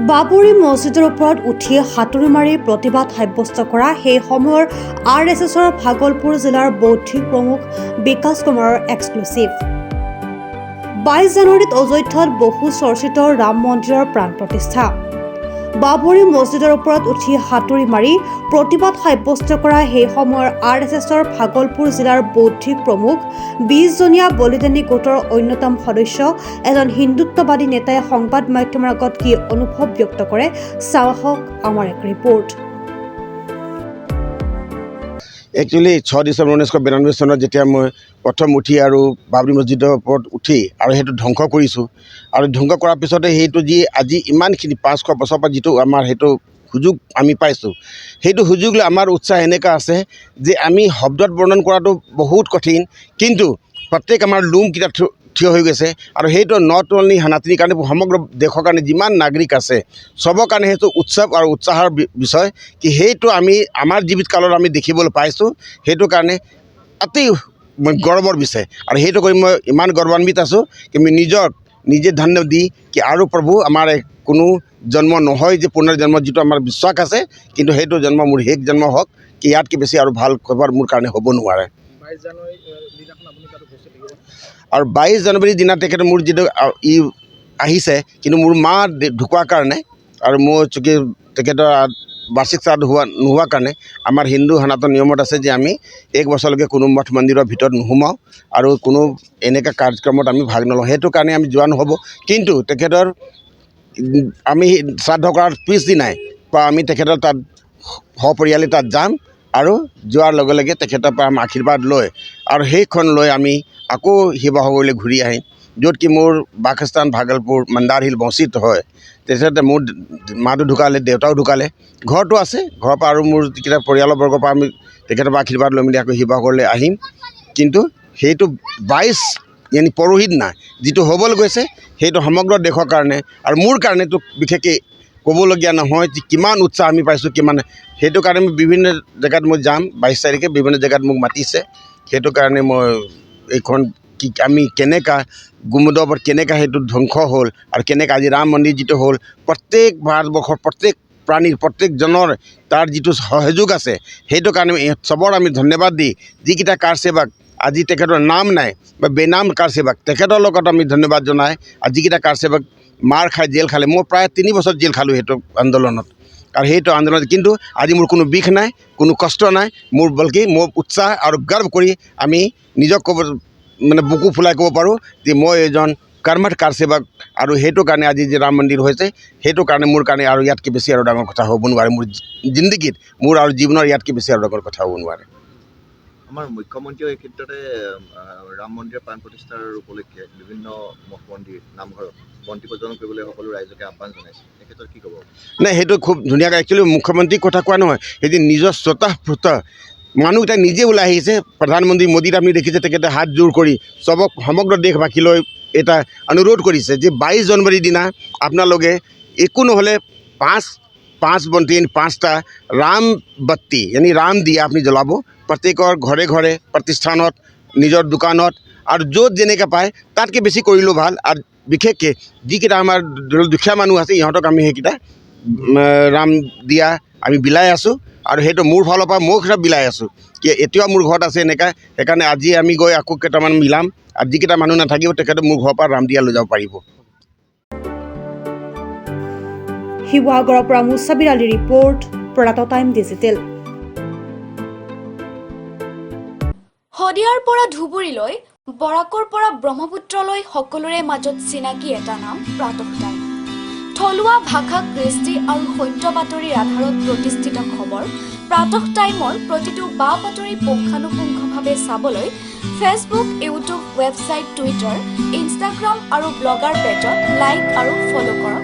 বাবৰি মছজিদৰ ওপৰত উঠি হাতুৰি মাৰি প্ৰতিবাদ সাব্যস্ত কৰা সেই সময়ৰ RSSৰ ভাগলপুৰ জিলাৰ বৌদ্ধিক প্ৰমুখ বিকাশ কুমাৰৰ এক্সক্লুচিভ। 22 জানুৱাৰীত অযোধ্যাত বহু চৰ্চিত ৰাম মন্দিৰৰ প্ৰাণ প্ৰতিষ্ঠা। বাবৰি মছজিদৰ ওপৰত উঠি হাতুৰি মাৰি প্ৰতিবাদ সাব্যস্ত কৰা সেই সময়ৰ RSSৰ ভাগলপুৰ জিলাৰ বৌদ্ধিক প্ৰমুখ 20জনীয়া বলিদানী গোটৰ অন্যতম সদস্য এজন হিন্দুত্ববাদী নেতাই সংবাদ মাধ্যমৰ আগত কি অনুভৱ ব্যক্ত কৰে চাওক আমাৰ এক ৰিপৰ্ট। একচুৱেলি 6 ডিচেম্বৰ 1992 চনত যেতিয়া মই প্ৰথম উঠি আৰু বাবৰি মছজিদৰ ওপৰত উঠি আৰু সেইটো ধ্বংস কৰিছোঁ আৰু ধ্বংস কৰাৰ পিছতে সেইটো যি আজি ইমানখিনি 500 বছৰৰ পৰা যিটো আমাৰ সেইটো সুযোগ আমি পাইছোঁ, সেইটো সুযোগ লৈ আমাৰ উৎসাহ এনেকুৱা আছে যে আমি শব্দত বৰ্ণন কৰাটো বহুত কঠিন, কিন্তু প্ৰত্যেক আমাৰ লুমকেইটা থিয় হৈ গৈছে আৰু সেইটো নট অনলি সনাতনীৰ কাৰণে সমগ্ৰ দেশৰ কাৰণে যিমান নাগৰিক আছে চবৰ কাৰণে সেইটো উৎসৱ আৰু উৎসাহৰ বিষয় কি সেইটো আমি আমাৰ জীৱিতকালত আমি দেখিবলৈ পাইছোঁ। সেইটো কাৰণে অতি গৌৰৱৰ বিষয় আৰু সেইটো কৰি মই ইমান গৌৰৱান্বিত আছোঁ কি মই নিজে ধন্য দি কি আৰু প্ৰভু আমাৰ কোনো জন্ম নহয় যে পুনৰ্জন্ম যিটো আমাৰ বিশ্বাস আছে, কিন্তু সেইটো জন্ম মোৰ শেষ জন্ম হওক কি ইয়াতকৈ বেছি আৰু ভাল খবৰ মোৰ কাৰণে হ'ব নোৱাৰে। আৰু 22 জানুৱাৰীৰ দিনা তেখেতে মোৰ যিটো ই আহিছে, কিন্তু মোৰ মা ঢুকোৱাৰ কাৰণে আৰু মোৰ চুকি তেখেতৰ বাৰ্ষিক শ্ৰাদ্ধ নোহোৱাৰ কাৰণে আমাৰ হিন্দু সনাতন নিয়মত আছে যে আমি 1 বছৰলৈকে কোনো মঠ মন্দিৰৰ ভিতৰত নোসোমাওঁ আৰু কোনো এনেকুৱা কাৰ্যক্ৰমত আমি ভাগ নলওঁ। সেইটো কাৰণে আমি যোৱা নহ'ব, কিন্তু তেখেতৰ আমি শ্ৰাদ্ধ কৰাৰ পিছদিনাই বা আমি তেখেতৰ তাত সপৰিয়ালে তাত যাম আৰু যোৱাৰ লগে লগে তেখেতৰ পৰা আমি আশীৰ্বাদ লৈ আৰু সেইখন লৈ আমি আকৌ শিৱসাগৰলৈ ঘূৰি আহিম, য'ত কি মোৰ বাসস্থান ভাগলপুৰ মন্দাৰ হিল বঞ্চিত হয়। তেখেতে মোৰ মাটো ঢুকালে, দেউতাও ঢুকালে, ঘৰটো আছে, ঘৰৰ পৰা আৰু মোৰ যিকেইটা পৰিয়ালৰ বৰ্গৰ পৰা আমি তেখেতৰ পৰা আশীৰ্বাদ লৈ মেলি আকৌ শিৱসাগৰলৈ আহিম। কিন্তু সেইটো 22 পৰহি দিনা যিটো হ'বলৈ গৈছে সেইটো সমগ্ৰ দেশৰ কাৰণে আৰু মোৰ কাৰণেতো বিশেষকৈ ক'বলগীয়া নহয় যে কিমান উৎসাহ আমি পাইছোঁ, কিমান সেইটো কাৰণে মই বিভিন্ন জেগাত মই যাম। 22 তাৰিখে বিভিন্ন জেগাত মোক মাতিছে, সেইটো কাৰণে মই এইখন কি আমি কেনেকৈ গুমুদৰ ওপৰত কেনেকৈ সেইটো ধ্বংস হ'ল আৰু কেনেকৈ আজি ৰাম মন্দিৰ যিটো হ'ল, প্ৰত্যেক ভাৰতবৰ্ষৰ প্ৰত্যেক প্ৰাণীৰ প্ৰত্যেকজনৰ তাৰ যিটো সহযোগ আছে, সেইটো কাৰণে চবৰ আমি ধন্যবাদ দি যিকেইটা কাৰ সেৱক আজি তেখেতৰ নাম নাই বা বেনাম কাৰ সেৱক তেখেতৰ লগত আমি ধন্যবাদ জনাই আৰু যিকেইটা কাৰ সেৱক মাৰ খাই জেল খালে, মই প্ৰায় 3 বছৰ জেল খালোঁ সেইটো আন্দোলনত, আৰু সেইটো আন্দোলনত কিন্তু আজি মোৰ কোনো বিষ নাই, কোনো কষ্ট নাই, মোৰ বলকি মোৰ উৎসাহ আৰু গৰ্ব কৰি আমি নিজক ক'ব বুকু ফুলাই ক'ব পাৰোঁ যে মই এজন কৰ্মঠ কাৰ সেৱক আৰু সেইটো কাৰণে আজি যে ৰাম মন্দিৰ হৈছে সেইটো কাৰণে মোৰ কাৰণে আৰু ইয়াতকৈ বেছি আৰু ডাঙৰ কথা হ'ব নোৱাৰে। মোৰ জিন্দগীত মোৰ আৰু জীৱনৰ ইয়াতকৈ বেছি আৰু ডাঙৰ কথা হ'ব নোৱাৰে। আমাৰ মুখ্যমন্ত্ৰীয়ে এই ক্ষেত্ৰতে ৰাম মন্দিৰৰ প্ৰাণ প্ৰতিষ্ঠাৰ উপলক্ষে বিভিন্ন মঠ মন্দিৰ নামঘৰত বন্তি প্ৰজ্বলন কৰিবলৈ সকলো ৰাইজকে আহ্বান জনাইছে, এই ক্ষেত্ৰত কি ক'ব? নাই, সেইটো খুব ধুনীয়াকৈ একচুৱেলি মুখ্যমন্ত্ৰীৰ কথা কোৱা নহয়, সেইটো নিজৰ স্বতঃস্ফূৰ্ত মানুহকেইটা নিজে ওলাই আহিছে। প্ৰধানমন্ত্ৰী মোদীক আপুনি দেখিছে তেখেতে হাত জোৰ কৰি চবক সমগ্ৰ দেশবাসীলৈ এটা অনুৰোধ কৰিছে যে 22 জানুৱাৰীৰ দিনা আপোনালোকে একো নহ'লে 5 বন্তি 5টা ৰাম বাতি ৰাম দিয়া আপুনি জ্বলাব, প্ৰত্যেকৰ ঘৰে ঘৰে প্ৰতিষ্ঠানত নিজৰ দোকানত আৰু য'ত যেনেকৈ পায় তাতকৈ বেছি কৰিলেও ভাল। আৰু বিশেষকৈ যিকেইটা আমাৰ দুখীয়া মানুহ আছে ইহঁতক আমি সেইকেইটা ৰাম দিয়া আমি বিলাই আছোঁ আৰু সেইটো মোৰ ফালৰ পৰা মই সেইটা বিলাই আছোঁ কি এতিয়াও মোৰ ঘৰত আছে এনেকৈ। সেইকাৰণে আজি আমি গৈ আকৌ কেইটামান মিলাম আৰু যিকেইটা মানুহ নাথাকিব তেখেতে মোৰ ঘৰৰ পৰা ৰাম দিয়া লৈ যাব পাৰিব। শিৱসাগৰৰ পৰা মুছাবিৰ আলী ৰিপৰ্ট, প্ৰয়াত টাইম ডিজিটেল। শদিয়াৰ পৰা ধুবুৰীলৈ, বৰাকৰ পৰা ব্ৰহ্মপুত্ৰলৈ সকলোৰে মাজত চিনাকি এটা নাম প্ৰাতঃ টাইম। থলুৱা ভাষা, কৃষ্টি আৰু সত্য বাতৰিৰ আধাৰত প্ৰতিষ্ঠিত খবৰ প্ৰাতঃ টাইমৰ প্ৰতিটো বা বাতৰি পুংখানুপুংখভাৱে চাবলৈ Facebook, YouTube, website, Twitter, Instagram আৰু ব্লগাৰ পেজত লাইক আৰু ফ'ল' কৰক।